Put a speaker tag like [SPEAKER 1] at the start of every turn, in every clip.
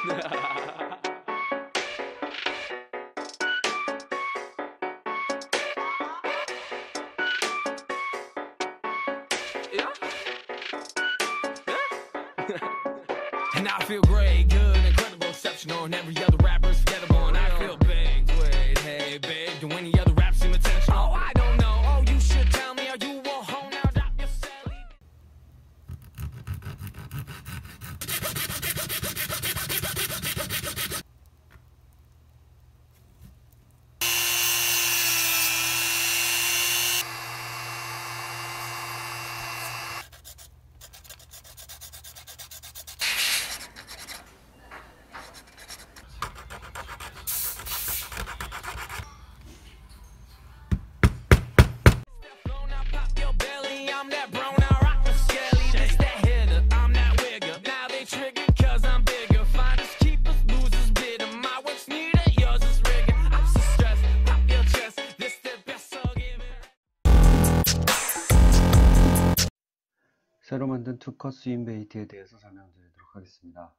[SPEAKER 1] And I feel great, good, incredible, exceptional, and every other rapper's forgettable. And I feel big, wait, hey, big, do any other rap seem intentional? Oh, I don't know, oh, you should tell me, or you won't home now, drop your celly.
[SPEAKER 2] 새로 만든 투컷 스윙 베이트에 대해서 설명드리도록 하겠습니다.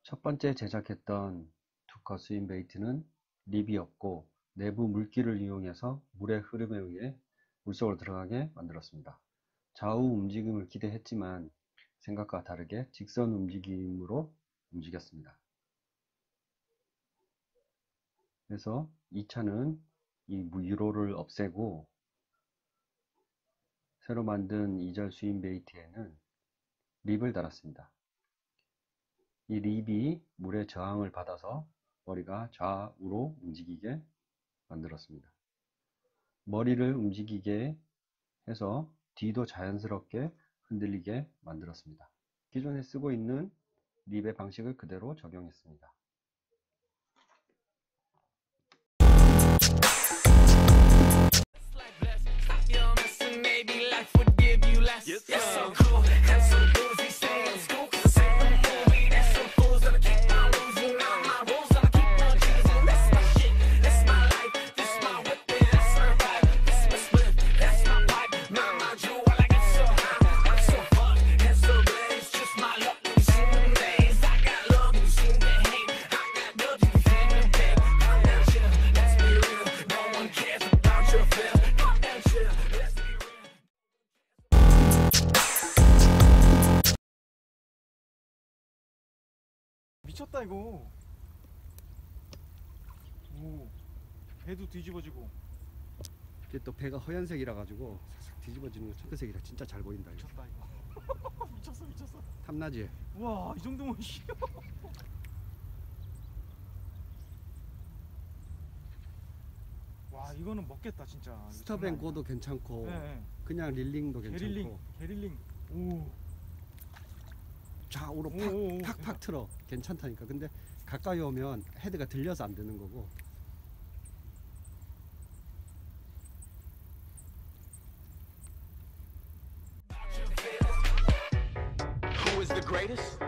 [SPEAKER 2] 첫 번째 제작했던 투컷 스윙 베이트는 립이 없고 내부 물기를 이용해서 물의 흐름에 의해 물속으로 들어가게 만들었습니다. 좌우 움직임을 기대했지만 생각과 다르게 직선 움직임으로 움직였습니다. 그래서 2차는 이 유로를 없애고 새로 만든 2절 스윙 베이트에는 립을 달았습니다. 이 립이 물의 저항을 받아서 머리가 좌우로 움직이게 만들었습니다. 머리를 움직이게 해서 뒤도 자연스럽게 흔들리게 만들었습니다. 기존에 쓰고 있는 립의 방식을 그대로 적용했습니다.
[SPEAKER 3] 미쳤다 이거. 오, 배도 뒤집어지고.
[SPEAKER 4] 이게 또 배가 허연색이라 가지고 싹싹 뒤집어지는 거 청색이라 진짜 잘 보인다. 이거.
[SPEAKER 3] 미쳤다 이거. 미쳤어.
[SPEAKER 4] 탐나지?
[SPEAKER 3] 우와, 이 정도면 쉬워. 와, 이거는 먹겠다 진짜.
[SPEAKER 4] 스톱앤고도 괜찮고,
[SPEAKER 3] 네.
[SPEAKER 4] 그냥 릴링도 괜찮고.
[SPEAKER 3] 게릴링. 오.
[SPEAKER 4] 좌우로 팍팍 틀어. 괜찮다니까. 근데 가까이 오면 헤드가 들려서 안 되는 거고.
[SPEAKER 1] Who is the greatest?